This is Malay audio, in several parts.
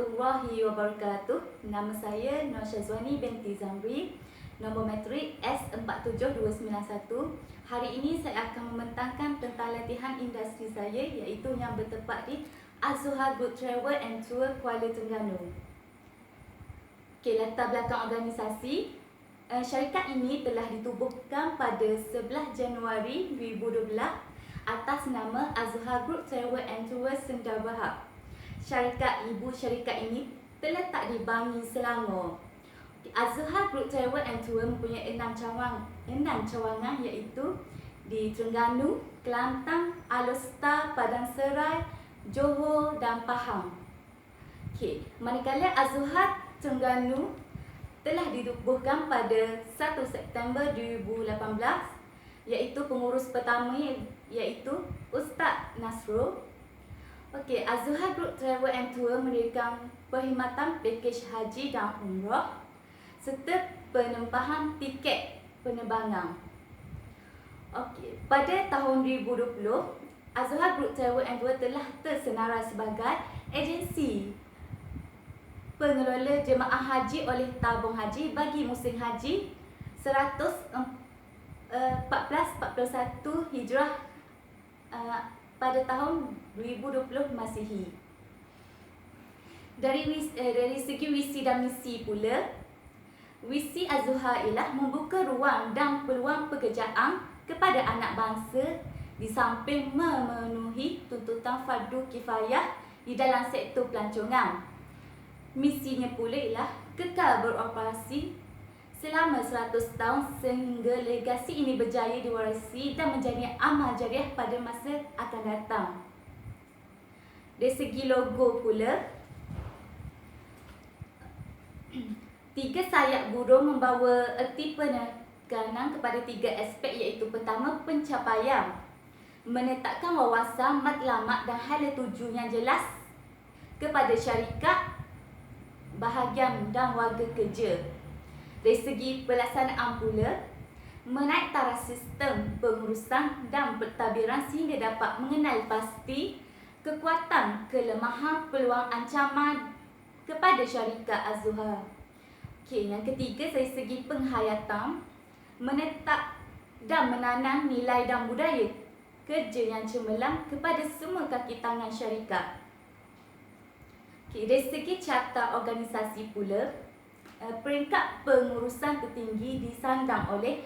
warahmatullahi wabarakatuh. Nama saya Nur Syazwani binti Zamri, nombor matrik S47291. Hari ini saya akan membentangkan tentang latihan industri saya, iaitu yang bertempat di Az-Zuhar Group Travel and Tour Kuala Terengganu. Latar belakang organisasi. Syarikat ini telah ditubuhkan pada 11 Januari 2012 atas nama Az-Zuhar Group Travel and Tour Sendar Berhad. Syarikat ibu syarikat ini terletak di Bangi, Selangor. Az-Zuhar Group Travel and Tour mempunyai 6 cawangan, iaitu di Terengganu, Kelantan, Alor Setar, Padang Serai, Johor dan Pahang. Manakala Az-Zuhar Terengganu telah ditubuhkan pada 1 September 2018, iaitu pengurus pertama iaitu Ustaz Nasrul. Az-Zuhar Group Travel and Tour mendirikan perkhidmatan pakej haji dan umrah serta penempahan tiket penerbangan. Pada tahun 2020, Az-Zuhar Group Travel and Tour telah tersenarai sebagai agensi pengelola jemaah haji oleh tabung haji bagi musim haji 1441 Hijrah pada tahun 2020 Masihi. Dari segi visi dan misi pula, visi Az-Zuhar ialah membuka ruang dan peluang pekerjaan kepada anak bangsa di samping memenuhi tuntutan fardu kifayah di dalam sektor pelancongan. Misinya pula ialah kekal beroperasi selama 100 tahun sehingga legasi ini berjaya diwarisi dan menjadi amal jariah pada masa akan datang. Dari segi logo pula, 3 sayap burung membawa erti penekanan kepada 3 aspek, iaitu pertama, pencapaian, menetapkan wawasan, matlamat dan hala tuju yang jelas kepada syarikat, bahagian dan warga kerja. Dari segi pelaksanaan pula, menaik taraf sistem pengurusan dan pentadbiran sehingga dapat mengenal pasti kekuatan, kelemahan, peluang, ancaman kepada syarikat Az-Zuhar. Yang ketiga, dari segi penghayatan, menetap dan menanam nilai dan budaya kerja yang cemerlang kepada semua kaki tangan syarikat. Dari segi carta organisasi pula, peringkat pengurusan tertinggi disandang oleh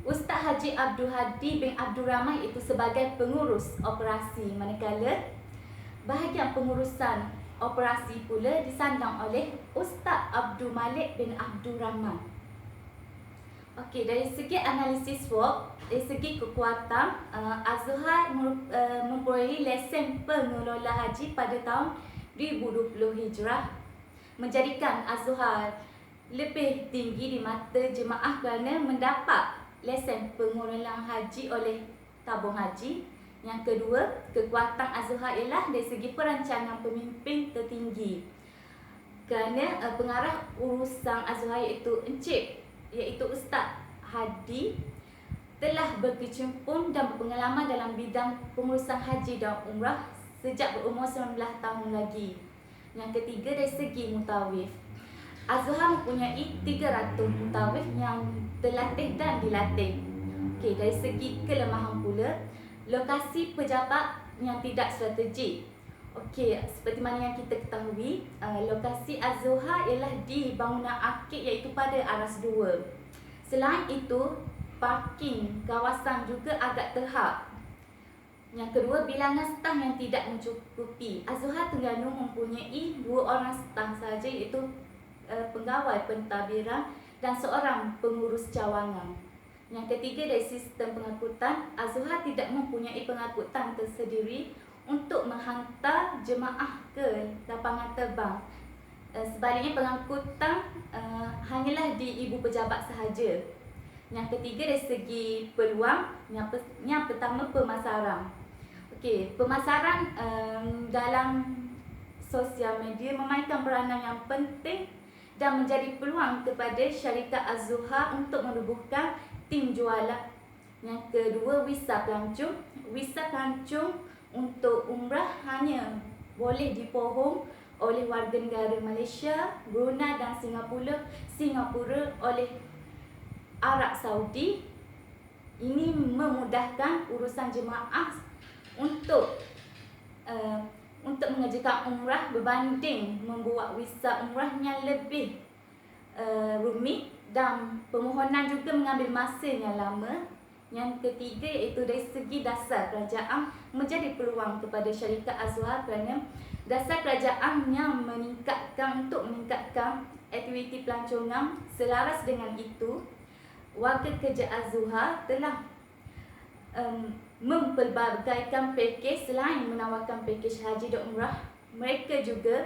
Ustaz Haji Abdul Hadi bin Abdul Rahman, iaitu sebagai pengurus operasi, manakala bahagian pengurusan operasi pula disandang oleh Ustaz Abdul Malik bin Abdul Rahman. Dari segi analisis SWOT, dari segi kekuatan, Az-Zuhar memperoleh lesen pengelola haji pada tahun 2020 Hijrah, menjadikan Az-Zuhar lebih tinggi di mata jemaah kerana mendapat lesen pengelolaan haji oleh tabung haji. Yang kedua, kekuatan Az-Zuhar ialah dari segi perancangan pemimpin tertinggi, kerana pengarah urusan Az-Zuhar iaitu Ustaz Hadi telah berkecimpung dan berpengalaman dalam bidang pengurusan haji dan umrah sejak berumur 19 tahun lagi. Yang ketiga, dari segi mutawif, Az-Zuhar mempunyai 300 mutawif yang terlatih dan dilatih. Dari segi kelemahan pula, lokasi pejabat yang tidak strategik. Seperti mana yang kita ketahui, lokasi Az-Zuhar ialah di bangunan akik, iaitu pada aras 2. Selain itu, parking kawasan juga agak terhad. Yang kedua, bilangan staf yang tidak mencukupi. Az-Zuhar Terengganu mempunyai 2 orang staf sahaja, iaitu pegawai pentadbiran dan seorang pengurus cawangan. Yang ketiga, dari sistem pengangkutan, Az-Zuhar tidak mempunyai pengangkutan tersendiri untuk menghantar jemaah ke lapangan terbang. Sebaliknya, pengangkutan hanyalah di ibu pejabat sahaja. Yang ketiga, dari segi peluang, yang pertama, pemasaran. Pemasaran dalam sosial media memainkan peranan yang penting dan menjadi peluang kepada syarikat Az-Zuhar untuk menubuhkan tim jualan. Yang kedua, visa pelancong. Visa pelancong untuk umrah hanya boleh dipohong oleh warga negara Malaysia, Brunei dan Singapura oleh Arab Saudi. Ini memudahkan urusan jemaah untuk mengerjakan umrah berbanding membuat visa umrahnya lebih rumit, dan permohonan juga mengambil masa yang lama. Yang ketiga iaitu dari segi dasar kerajaan menjadi peluang kepada syarikat Azhar kerana dasar kerajaan yang meningkatkan aktiviti pelancongan. Selaras dengan itu, warga kerja Azhar telah mempelbagaikan pakej. Selain menawarkan pakej haji dan umrah, mereka juga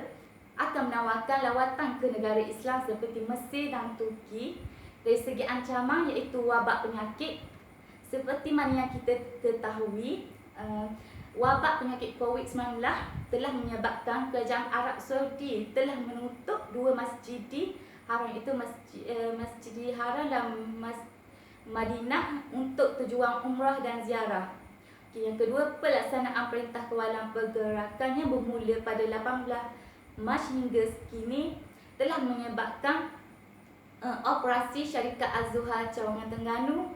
akan menawarkan lawatan ke negara Islam seperti Mesir dan Turki. Dari segi ancaman iaitu wabak penyakit, seperti mana yang kita ketahui, wabak penyakit COVID-19 telah menyebabkan kerajaan Arab Saudi telah menutup 2 masjid haram, itu Masjidil Haram dan Madinah untuk tujuan umrah dan ziarah. Yang kedua, pelaksanaan perintah kawalan pergerakannya bermula pada 18 Mac hingga kini telah menyebabkan operasi syarikat Azhar Cawangan Terengganu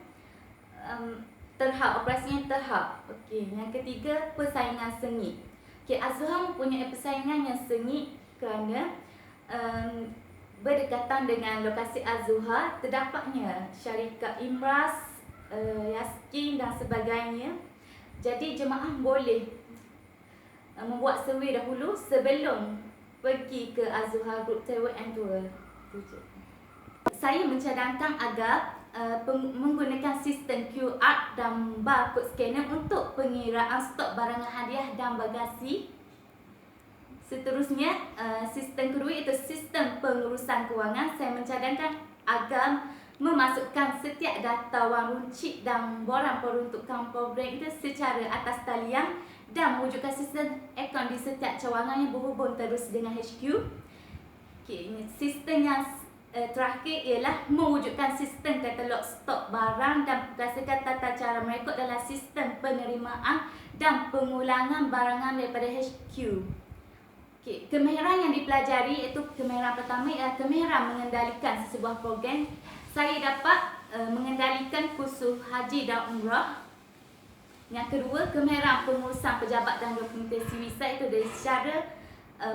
operasinya terhad. Yang ketiga, persaingan sengit. Azhar mempunyai persaingan yang sengit kerana berdekatan dengan lokasi Azhar terdapatnya syarikat Imras, Yaskin dan sebagainya. Jadi jemaah boleh membuat survey dahulu sebelum pergi ke Azhar Group Travel and Tour. Saya mencadangkan agar menggunakan sistem QR dan barcode scanner untuk pengiraan stok barangan hadiah dan bagasi. Seterusnya, sistem kedua iaitu sistem pengurusan kewangan. Saya mencadangkan agar memasukkan setiap data wang runcit dan borang peruntukan program itu secara atas talian dan mewujudkan sistem akaun di setiap cawangan yang berhubung terus dengan HQ. Sistem yang terakhir ialah mewujudkan sistem katalog stok barang dan berdasarkan tata cara merekod dalam sistem penerimaan dan pengulangan barangan daripada HQ. Kemahiran yang dipelajari iaitu kemahiran pertama ialah kemahiran mengendalikan sebuah program. Saya dapat mengendalikan kursus haji dan umrah. Yang kedua, kemahiran pengurusan pejabat dan dokumentasi visa itu dari cara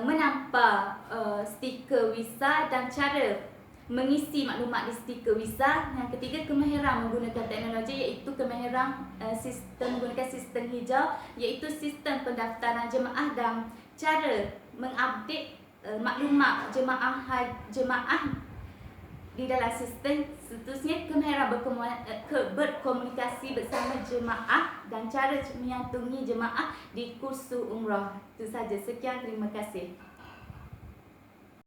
menampar stiker visa dan cara mengisi maklumat di stiker visa. Yang ketiga, kemahiran menggunakan teknologi iaitu kemahiran menggunakan sistem hijau iaitu sistem pendaftaran jemaah dan cara mengupdate maklumat jemaah di dalam sistem. Seterusnya, kemahiran berkomunikasi bersama jemaah dan cara menyantungi jemaah di kursus umrah. Itu saja. Sekian, terima kasih.